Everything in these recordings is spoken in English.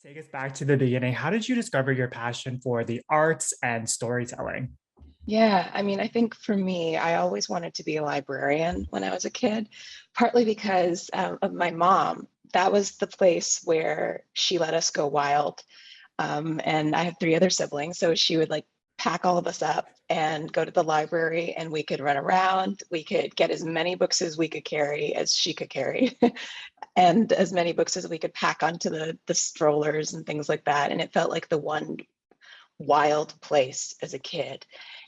Take us back to the beginning. How did you discover your passion for the arts and storytelling? Yeah, I mean, I think for me, I always wanted to be a librarian when I was a kid, partly because of my mom. That was the place where she let us go wild. And I have three other siblings, so she would like pack all of us up and go to the library, and we could run around. We could get as many books as we could carry, as she could carry, and as many books as we could pack onto the strollers and things like that. And it felt like the one wild place as a kid.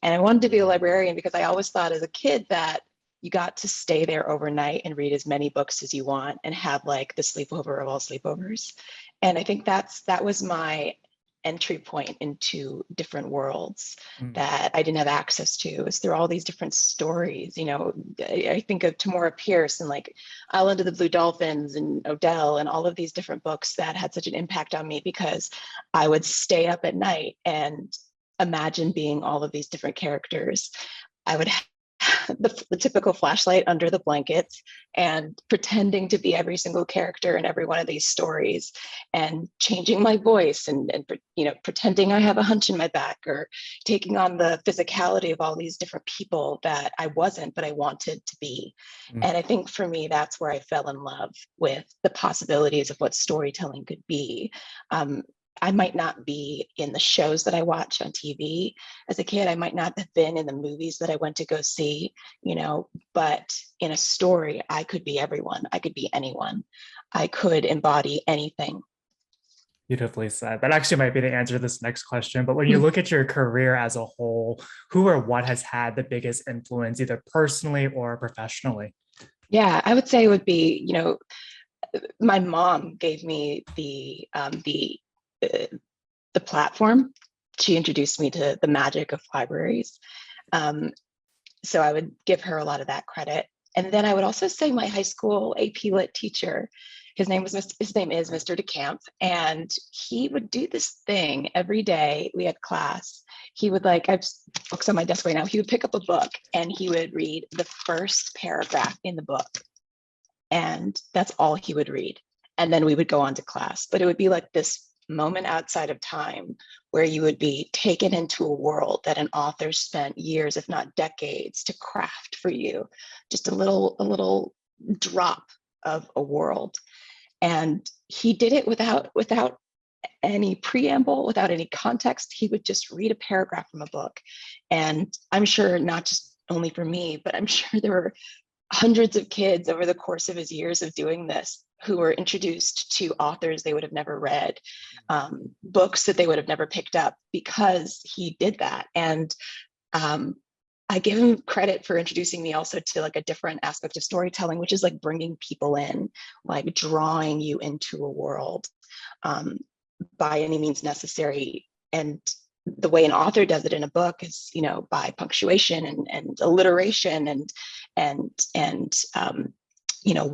And I wanted to be a librarian because I always thought as a kid that you got to stay there overnight and read as many books as you want and have like the sleepover of all sleepovers. And I think that was my entry point into different worlds Mm. that I didn't have access to. Is through all these different stories. I think of Tamora Pierce and like Island of the Blue Dolphins and Odell and all of these different books that had such an impact on me because I would stay up at night and imagine being all of these different characters. I would have the typical flashlight under the blankets and pretending to be every single character in every one of these stories and changing my voice and pretending I have a hunch in my back or taking on the physicality of all these different people that I wasn't but I wanted to be. Mm. And I think for me that's where I fell in love with the possibilities of what storytelling could be. um, I might not be in the shows that I watch on TV as a kid. I might not have been in the movies that I went to go see, but in a story, I could be everyone. I could be anyone. I could embody anything. Beautifully said. That actually might be the answer to this next question. But when you look at your career as a whole, who or what has had the biggest influence, either personally or professionally? Yeah, I would say it would be, my mom gave me uh, the platform. She introduced me to the magic of libraries. Um, so I would give her a lot of that credit. And then I would also say my high school AP Lit teacher, his name is Mr. DeCamp, and he would do this thing every day we had class. He would I have books on my desk right now. He would pick up a book and he would read the first paragraph in the book, and that's all he would read. And then we would go on to class. But it would be like this moment outside of time where you would be taken into a world that an author spent years, if not decades, to craft for you. Just a little drop of a world. And he did it without any preamble, without any context. He would just read a paragraph from a book. And I'm sure not just only for me, but I'm sure there were hundreds of kids over the course of his years of doing this who were introduced to authors they would have never read, books that they would have never picked up because he did that. And um, I give him credit for introducing me also to like a different aspect of storytelling, which is like bringing people in, like drawing you into a world um, by any means necessary. And the way an author does it in a book is, by punctuation and alliteration and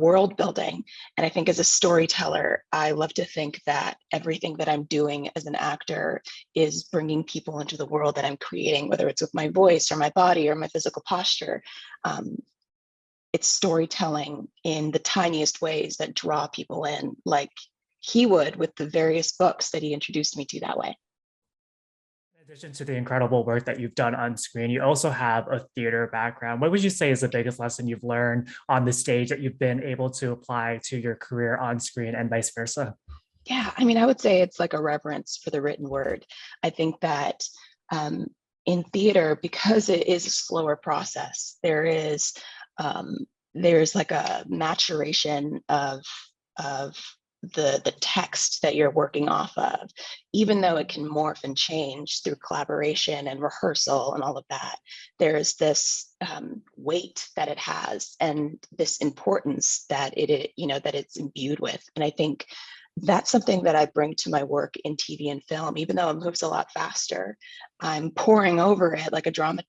world building. And I think as a storyteller, I love to think that everything that I'm doing as an actor is bringing people into the world that I'm creating, whether it's with my voice or my body or my physical posture. Um, it's storytelling in the tiniest ways that draw people in, like he would with the various books that he introduced me to that way. In addition to the incredible work that you've done on screen, you also have a theater background. What would you say is the biggest lesson you've learned on the stage that you've been able to apply to your career on screen and vice versa? Yeah, I mean, I would say it's like a reverence for the written word. I think that um, in theater, because it is a slower process, um, there's like a maturation of the text that you're working off of, even though it can morph and change through collaboration and rehearsal and all of that. There's this weight that it has and this importance that that it's imbued with. And I think that's something that I bring to my work in TV and film, even though it moves a lot faster. I'm pouring over it like a drama,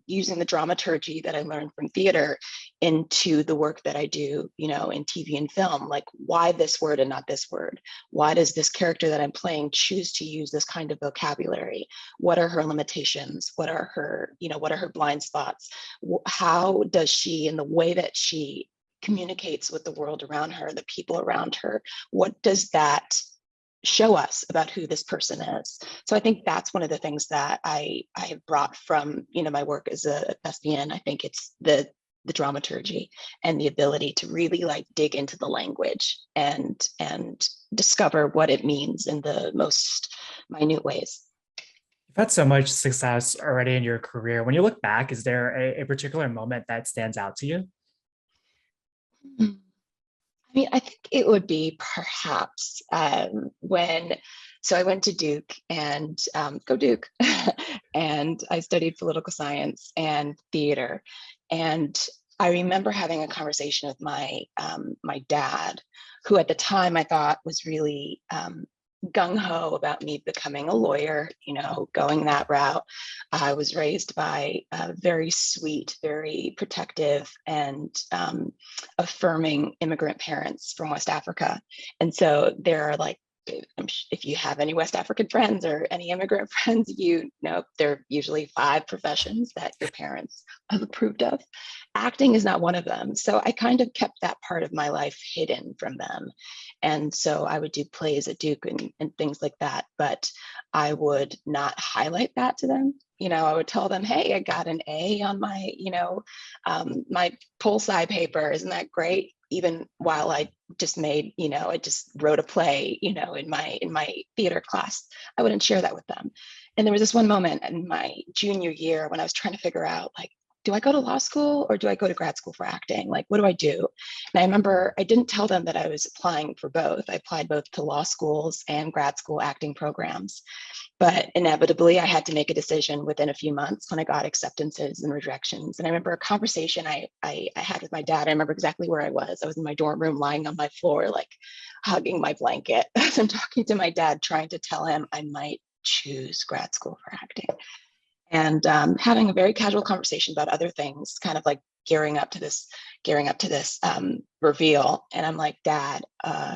using the dramaturgy that I learned from theater into the work that I do, in TV and film. Like, why this word and not this word? Why does this character that I'm playing choose to use this kind of vocabulary? What are her limitations? What are her blind spots? How does she, in the way that she communicates with the world around her, the people around her, what does that show us about who this person is. So I think that's one of the things that I have brought from, you know, my work as a thespian. I think it's the dramaturgy and the ability to really like dig into the language and discover what it means in the most minute ways. You've had so much success already in your career. When you look back, is there a particular moment that stands out to you? I mean, I think it would be perhaps when, so I went to Duke and go Duke, and I studied political science and theater. And I remember having a conversation with my dad, who at the time I thought was really gung ho about me becoming a lawyer, you know, going that route. I was raised by very sweet, very protective, and affirming immigrant parents from West Africa. And so there are like, if you have any West African friends or any immigrant friends, you know, there are usually 5 professions that your parents have approved of. Acting is not one of them. So I kind of kept that part of my life hidden from them. And so I would do plays at Duke and things like that, but I would not highlight that to them. You know, I would tell them, hey, I got an A on my, you know, my pol sci paper. Isn't that great? Even while I just made, you know, I just wrote a play, you know, in my theater class, I wouldn't share that with them. And there was this one moment in my junior year when I was trying to figure out, like, do I go to law school or do I go to grad school for acting? Like, what do I do? And I remember I didn't tell them that I was applying for both. I applied both to law schools and grad school acting programs. But inevitably, I had to make a decision within a few months when I got acceptances and rejections. And I remember a conversation I had with my dad. I remember exactly where I was. I was in my dorm room, lying on my floor, like hugging my blanket as I'm talking to my dad, trying to tell him I might choose grad school for acting. And having a very casual conversation about other things, kind of like gearing up to this reveal. And I'm like, Dad,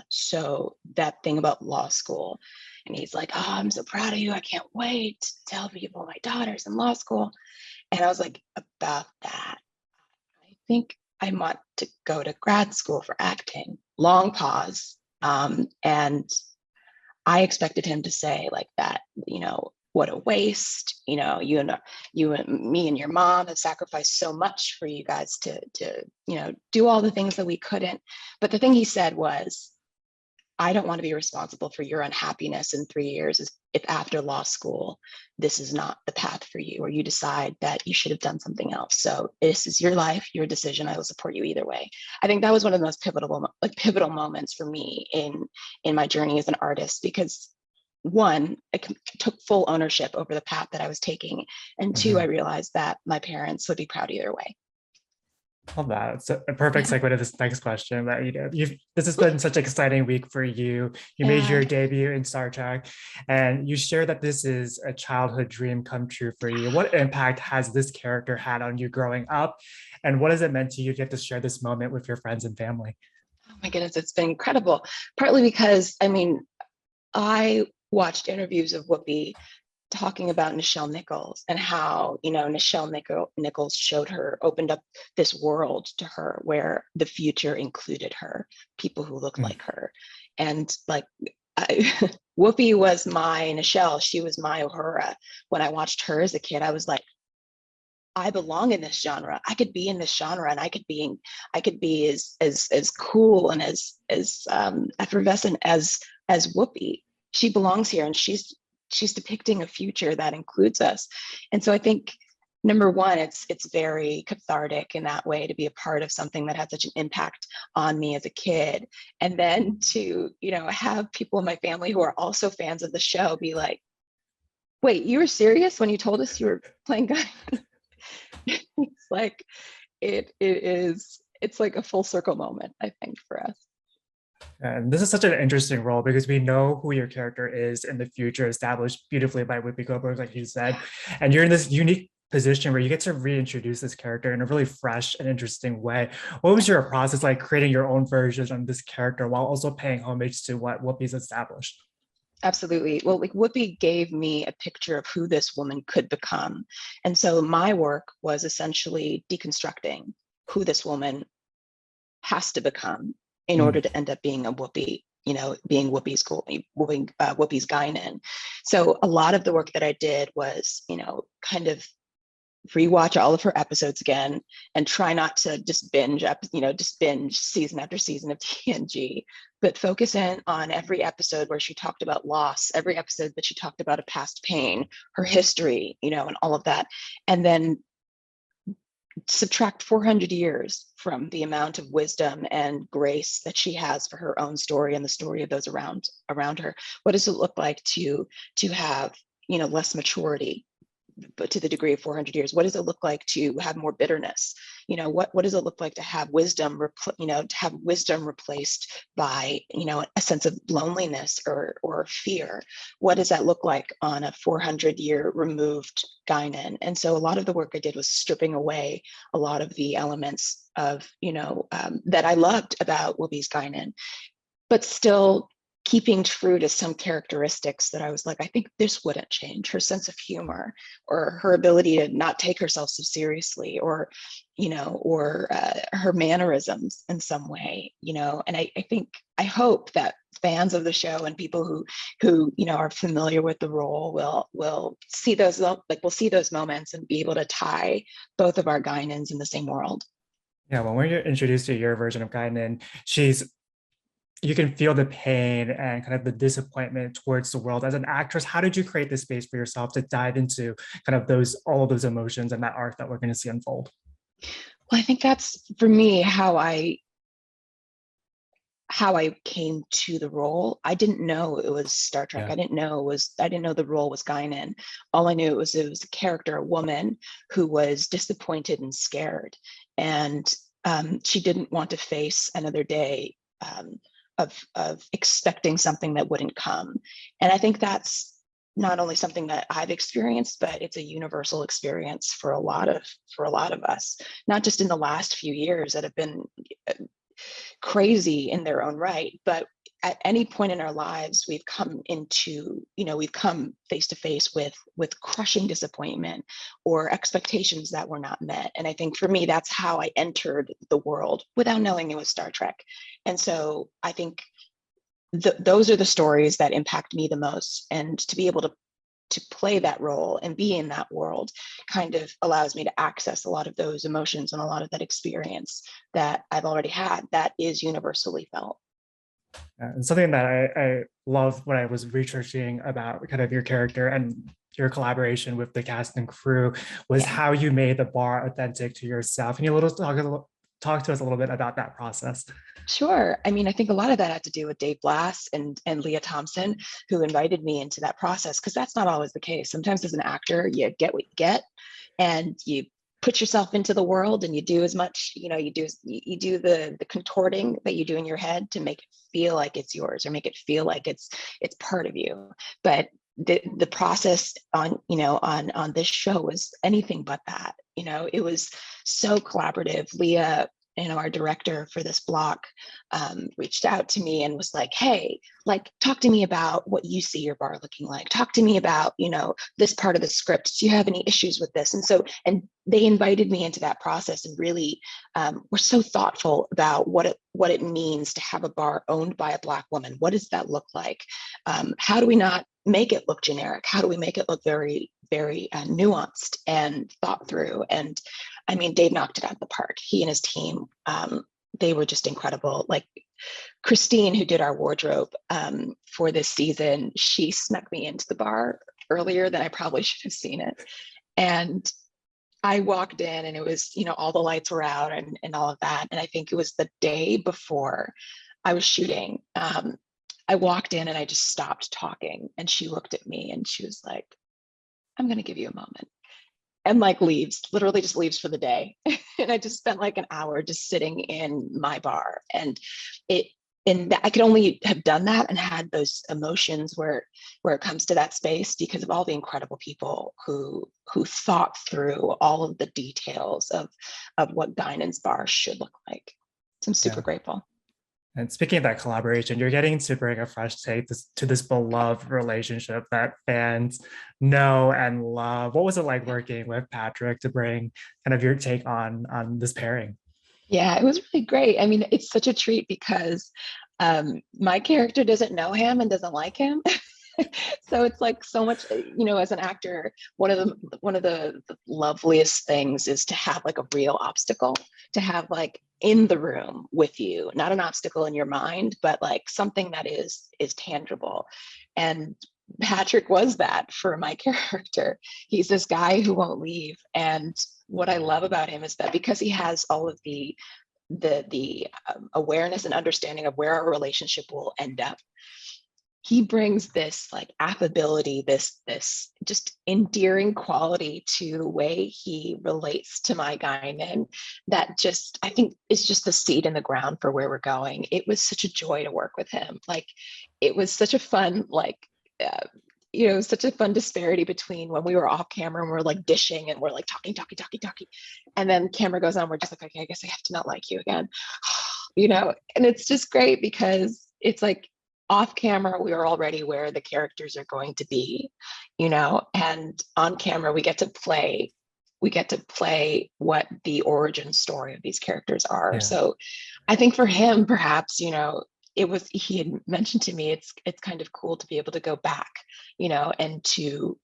so that thing about law school. And he's like, oh, I'm so proud of you. I can't wait to tell people my daughter's in law school. And I was like, about that, I think I want to go to grad school for acting. Long pause. And I expected him to say like that, you know, what a waste, you know, you and me and your mom have sacrificed so much for you guys to you know, do all the things that we couldn't. But the thing he said was, I don't want to be responsible for your unhappiness in 3 years if after law school, this is not the path for you, or you decide that you should have done something else. So this is your life, your decision. I will support you either way. I think that was one of the most pivotal moments for me in my journey as an artist, because one, I took full ownership over the path that I was taking. And two, I Mhm. realized that my parents would be proud either way. Love that. It's a perfect Yeah. segue to this next question that you did. This has been such an exciting week for you. You made Yeah. your debut in Star Trek, and you share that this is a childhood dream come true for you. What impact has this character had on you growing up, and what has it meant to you to get to share this moment with your friends and family? Oh my goodness, it's been incredible. Partly because, I mean, I watched interviews of Whoopi talking about Nichelle Nichols and how, you know, Nichols showed her, opened up this world to her where the future included her, people who looked Mm. like her. And like, Whoopi was my Nichelle. She was my Uhura. When I watched her as a kid, I was like, I belong in this genre. I could be in this genre, and I could be as cool and as effervescent as Whoopi. She belongs here, and she's depicting a future that includes us. And so I think, number one, it's very cathartic in that way to be a part of something that had such an impact on me as a kid. And then to, you know, have people in my family who are also fans of the show be like, wait, you were serious when you told us you were playing guy? It's like it's like a full circle moment, I think, for us. And this is such an interesting role because we know who your character is in the future, established beautifully by Whoopi Goldberg, like you said. Yeah. And you're in this unique position where you get to reintroduce this character in a really fresh and interesting way. What was your process like creating your own version of this character while also paying homage to what Whoopi's established? Absolutely. Well, like Whoopi gave me a picture of who this woman could become. And so my work was essentially deconstructing who this woman has to become in order Mm. to end up being a Whoopi. being Whoopi's Guinan. So a lot of the work that I did was, kind of rewatch all of her episodes again and try not to just binge season after season of TNG, but focus in on every episode where she talked about loss, every episode that she talked about a past pain, her history, and all of that. And then subtract 400 years from the amount of wisdom and grace that she has for her own story and the story of those around her. What does it look like to have, less maturity, but to the degree of 400 years? What does it look like to have more bitterness? What does it look like to have wisdom, replaced by, a sense of loneliness or fear? What does that look like on a 400-year removed Guinan? And so a lot of the work I did was stripping away a lot of the elements of, that I loved about Whoopi's Guinan, but still keeping true to some characteristics that I was like, I think this wouldn't change: her sense of humor, or her ability to not take herself so seriously, or, her mannerisms in some way, and I hope that fans of the show and people who are familiar with the role will see those moments and be able to tie both of our Guinans in the same world. Yeah, when we're introduced to your version of Guinan, you can feel the pain and kind of the disappointment towards the world. As an actress, how did you create the space for yourself to dive into kind of all of those emotions and that arc that we're going to see unfold? Well, I think that's, for me, how I came to the role. I didn't know it was Star Trek. Yeah. I didn't know the role was Guinan. All I knew it was a character, a woman who was disappointed and scared, and she didn't want to face another day of expecting something that wouldn't come. And I think that's not only something that I've experienced, but it's a universal experience for a lot of us, not just in the last few years that have been crazy in their own right, but at any point in our lives, we've come face to face with crushing disappointment or expectations that were not met. And I think for me, that's how I entered the world without knowing it was Star Trek. And so I think those are the stories that impact me the most. And to be able to play that role and be in that world kind of allows me to access a lot of those emotions and a lot of that experience that I've already had that is universally felt. And something that I love when I was researching about kind of your character and your collaboration with the cast and crew was how you made the bar authentic to yourself. Can you talk to us a little bit about that process? Sure. I mean, I think a lot of that had to do with Dave Blass and Leah Thompson, who invited me into that process, because that's not always the case. Sometimes as an actor, you get what you get, and you put yourself into the world and you do as much, you do the contorting that you do in your head to make it feel like it's yours, or make it feel like it's part of you. But the process on this show was anything but that. It was so collaborative. Leah, our director for this block, reached out to me and was like, hey, talk to me about what you see your bar looking like. Talk to me about, this part of the script. Do you have any issues with this? And they invited me into that process and really were so thoughtful about what it means to have a bar owned by a Black woman. What does that look like? How do we not make it look generic? How do we make it look very, very nuanced and thought through? And I mean, Dave knocked it out of the park. He and his team, they were just incredible. Like Christine, who did our wardrobe for this season, she snuck me into the bar earlier than I probably should have seen it. And I walked in and it was, all the lights were out and all of that. And I think it was the day before I was shooting. I walked in and I just stopped talking. And she looked at me and she was like, I'm going to give you a moment. And literally just leaves for the day. And I just spent like an hour just sitting in my bar. And I could only have done that and had those emotions where it comes to that space because of all the incredible people who thought through all of the details of what Guinan's bar should look like. So I'm super grateful. And speaking of that collaboration, you're getting to bring a fresh take to this beloved relationship that fans know and love. What was it like working with Patrick to bring kind of your take on this pairing? Yeah, it was really great. I mean, it's such a treat because My character doesn't know him and doesn't like him. So it's like so much, as an actor, one of the loveliest things is to have like a real obstacle, to have like in the room with you, not an obstacle in your mind, but like something that is tangible. And Patrick was that for my character. He's this guy who won't leave. And what I love about him is that because he has all of the awareness and understanding of where our relationship will end up, he brings this like affability, this just endearing quality to the way he relates to my Guinan that just, I think, is just the seed in the ground for where we're going. It was such a joy to work with him. Like, it was such a fun, like, such a fun disparity between when we were off camera and we're like dishing and we're like talking, and then camera goes on, we're just like, okay, I guess I have to not like you again, and it's just great because it's like, off camera we are already where the characters are going to be, and on camera we get to play what the origin story of these characters are. Yeah. So I think for him, perhaps, he had mentioned to me, it's kind of cool to be able to go back, and to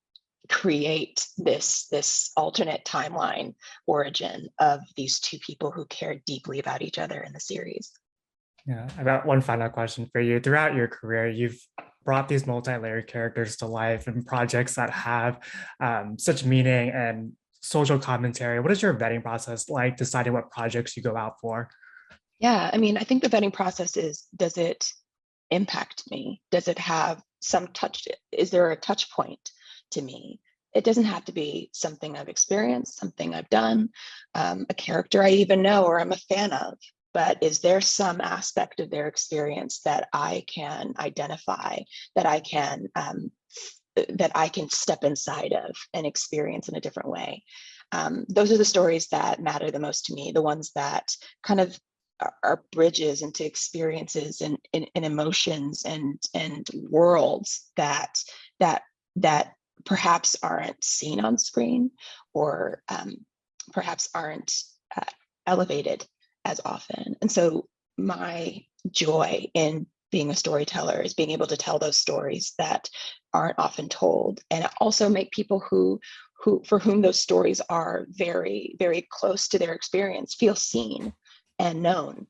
create this alternate timeline origin of these two people who care deeply about each other in the series. Yeah, I got one final question for you. Throughout your career, you've brought these multi-layered characters to life in projects that have such meaning and social commentary. What is your vetting process like, deciding what projects you go out for? Yeah, I mean, I think the vetting process is, does it impact me? Does it have some touch? Is there a touch point to me? It doesn't have to be something I've experienced, something I've done, a character I even know or I'm a fan of. But is there some aspect of their experience that I can identify, that I can step inside of and experience in a different way? Those are the stories that matter the most to me, the ones that kind of are bridges into experiences and emotions and worlds that perhaps aren't seen on screen, or perhaps aren't uh, elevated as often. And so my joy in being a storyteller is being able to tell those stories that aren't often told, and also make people who for whom those stories are very, very close to their experience feel seen and known,